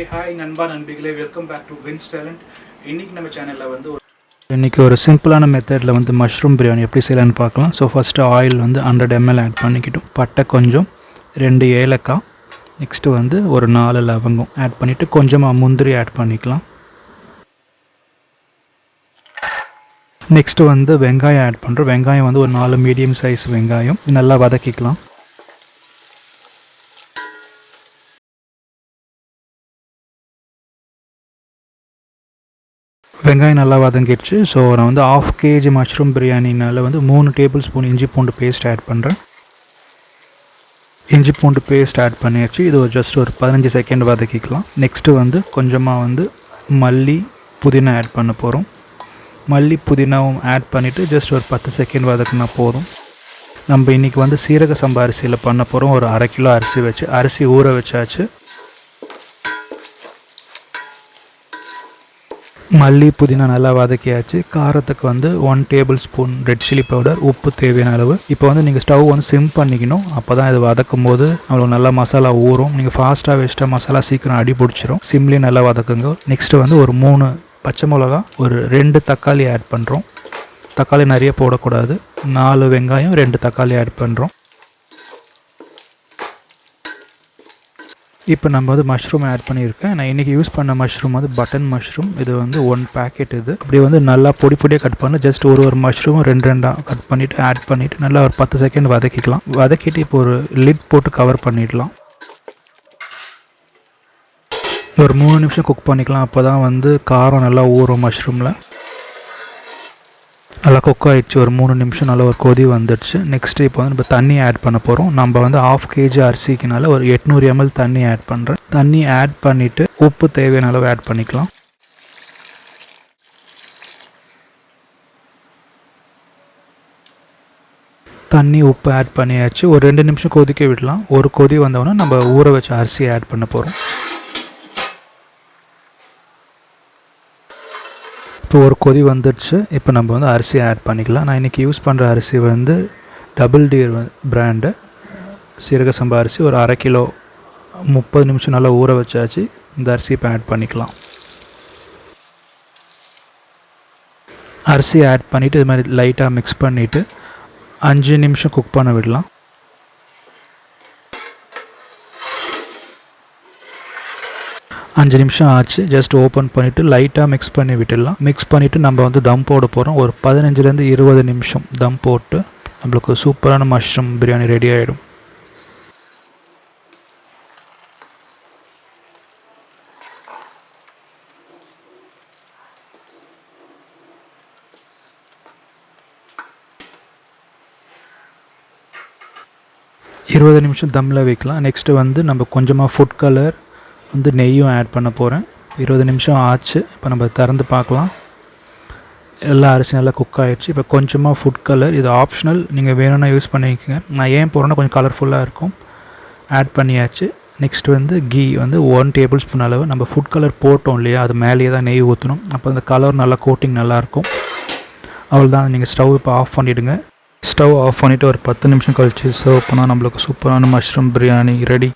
Hey hi நண்பா நண்பிகளே welcome back to Vins Talent. இன்னைக்கு நம்ம சேனல்ல வந்து இன்னைக்கு ஒரு சிம்பிளான மெத்தட்ல வந்து மஷ்ரூம் பிரியாணி எப்படி செய்யலாம்னு பார்க்கலாம். ஸோ ஃபஸ்ட்டு ஆயில் வந்து 100 ml ஆட் பண்ணிக்கிட்டோம். பட்டை கொஞ்சம், 2 ஏலக்காய், நெக்ஸ்ட்டு வந்து ஒரு 4 லவங்கம் ஆட் பண்ணிவிட்டு கொஞ்சமாக முந்திரி ஆட் பண்ணிக்கலாம். நெக்ஸ்ட்டு வந்து வெங்காயம் ஆட் பண்ணுறோம். வெங்காயம் வந்து ஒரு 4 மீடியம் சைஸ் வெங்காயம் நல்லா வதக்கிக்கலாம். வெங்காயம் நல்லா வதங்கிடுச்சு. ஸோ நான் வந்து 1/2 kg மஷ்ரூம் பிரியாணினால வந்து 3 டேபிள் ஸ்பூன் இஞ்சி பூண்டு பேஸ்ட் ஆட் பண்ணுறேன். இஞ்சி பூண்டு பேஸ்ட் ஆட் பண்ணியாச்சு. இது ஜஸ்ட் ஒரு 15 செகண்ட் வதக்கிக்கலாம். நெக்ஸ்ட்டு வந்து கொஞ்சமாக வந்து மல்லி புதினா ஆட் பண்ண போகிறோம். மல்லி புதினாவும் ஆட் பண்ணிவிட்டு ஜஸ்ட் ஒரு 10 செகண்ட் வதக்குனா போதும். நம்ம இன்றைக்கி வந்து சீரக சம்பா அரிசியில் பண்ண போகிறோம். ஒரு 1/2 கிலோ அரிசி ஊற வச்சாச்சு. மல்லி புதினா நல்லா வதக்கியாச்சு. காரத்துக்கு வந்து 1 table spoon red chilli powder, உப்பு தேவையான அளவு. இப்போ வந்து நீங்கள் ஸ்டவ் வந்து சிம் பண்ணிக்கணும். அப்போ தான் இது வதக்கும் போது நம்மளுக்கு நல்லா மசாலா ஊறும். நீங்கள் ஃபாஸ்ட்டாக வச்சுட்டா மசாலா சீக்கிரம் அடி பிடிச்சிரும். சிம்லேயும் நல்லா வதக்குங்க. நெக்ஸ்ட்டு வந்து ஒரு 3 பச்சை மிளகா, ஒரு 2 தக்காளி ஆட் பண்ணுறோம். தக்காளி நிறைய போடக்கூடாது. 4 வெங்காயம், 2 தக்காளி ஆட் பண்ணுறோம். இப்போ நம்ம வந்து மஷ்ரூம் ஆட் பண்ணியிருக்கேன். நான் இன்றைக்கி யூஸ் பண்ண மஷ்ரூம் வந்து பட்டன் மஷ்ரூம். இது வந்து 1 பேக்கெட். இது அப்படி வந்து நல்லா பொடி பொடியாக கட் பண்ணி ஜஸ்ட் ஒரு மஷ்ரூமும் 2 கட் பண்ணிவிட்டு ஆட் பண்ணிவிட்டு நல்லா ஒரு 10 செகண்ட் வதக்கிக்கலாம். வதக்கிட்டு இப்போ ஒரு லிட் போட்டு கவர் பண்ணிடலாம். ஒரு 3 நிமிஷம் குக் பண்ணிக்கலாம். அப்போ தான் வந்து காரம் நல்லா ஊறும். மஷ்ரூமில் நல்லா குக் ஆகிடுச்சு. ஒரு 3 நிமிஷம் நல்லா ஒரு கொதி வந்துடுச்சு. நெக்ஸ்ட்டு இப்போ வந்து நம்ம தண்ணி ஆட் பண்ண போகிறோம். நம்ம வந்து 1/2 kg அரிசிக்குனால ஒரு 800 ml தண்ணி ஆட் பண்ணுறேன். தண்ணி ஆட் பண்ணிவிட்டு உப்பு தேவையான அளவு ஆட் பண்ணிக்கலாம். தண்ணி உப்பு ஆட் பண்ணியாச்சு. ஒரு 2 நிமிஷம் கொதிக்க விடலாம். ஒரு கொதி வந்தோடனே நம்ம ஊற வச்ச அரிசியை ஆட் பண்ண போகிறோம். இப்போ ஒரு கொதி வந்துடுச்சு. இப்போ நம்ம வந்து அரிசியை ஆட் பண்ணிக்கலாம். நான் இன்றைக்கி யூஸ் பண்ணுற அரிசி வந்து டபுள் டியர் பிராண்டு சீரக சம்பா அரிசி. ஒரு 1/2 கிலோ 30 நிமிஷம் நல்லா ஊற வச்சாச்சு. இந்த அரிசி இப்போ ஆட் பண்ணிக்கலாம். அரிசியை ஆட் பண்ணிவிட்டு இது மாதிரி லைட்டாக மிக்ஸ் பண்ணிவிட்டு 5 நிமிஷம் குக் பண்ண விடலாம். 5 நிமிஷம் ஆச்சு. ஜஸ்ட் ஓப்பன் பண்ணிவிட்டு லைட்டாக மிக்ஸ் பண்ணி விட்டுடலாம். மிக்ஸ் பண்ணிவிட்டு நம்ம வந்து தம் போட போகிறோம். ஒரு 15 to 20 நிமிஷம் தம் போட்டு நம்மளுக்கு சூப்பரான மஷ்ரூம் பிரியாணி ரெடி ஆகிடும். இருபது நிமிஷம் தம்மில் வைக்கலாம். நெக்ஸ்ட்டு வந்து நம்ம கொஞ்சமாக ஃபுட் கலர் வந்து நெய்யும் ஆட் பண்ண போகிறேன். 20 நிமிஷம் ஆச்சு. இப்போ நம்ம திறந்து பார்க்கலாம். எல்லா அரிசி நல்லா குக் ஆகிடுச்சு. இப்போ கொஞ்சமாக ஃபுட் கலர், இது ஆப்ஷனல், நீங்கள் வேணும்னா யூஸ் பண்ணிக்கோங்க. நான் ஏன் போகிறேன்னா கொஞ்சம் கலர்ஃபுல்லாக இருக்கும். ஆட் பண்ணியாச்சு. நெக்ஸ்ட் வந்து கீ வந்து 1 டேபிள் ஸ்பூன் அளவு. நம்ம ஃபுட் கலர் போட்டோம் இல்லையா, அது மேலேயே தான் நெய் ஊற்றணும். அப்போ அந்த கலர் நல்லா கோட்டிங் நல்லாயிருக்கும். அவ்வளோதான். நீங்கள் ஸ்டவ் இப்போ ஆஃப் பண்ணிவிடுங்க. ஸ்டவ் ஆஃப் பண்ணிவிட்டு ஒரு 10 நிமிஷம் கழித்து சர்வ் பண்ணால் நம்மளுக்கு சூப்பரான மஷ்ரூம் பிரியாணி ரெடி.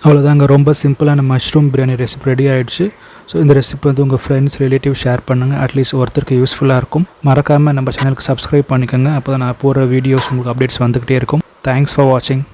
அவ்வளோதாங்க. ரொம்ப சிம்பிளான மஷ்ரூம் பிரியாணி ரெசிபி ரெடி ஆகிடுச்சு. ஸோ இந்த ரெசிபி வந்து உங்கள் ஃப்ரெண்ட்ஸ் ரிலேட்டிவ் ஷேர் பண்ணுங்கள். அட்லீஸ்ட் ஒருத்தருக்கு யூஸ்ஃபுல்லாக இருக்கும். மறக்காமல் நம்ம சேனலுக்கு சப்ஸ்கிரைப் பண்ணிக்கோங்க. அப்போ தான் நான் போகிற வீடியோஸ் உங்களுக்கு அப்டேட்ஸ் வந்துக்கிட்டே இருக்கும். தேங்க்ஸ் ஃபார் வாட்சிங்.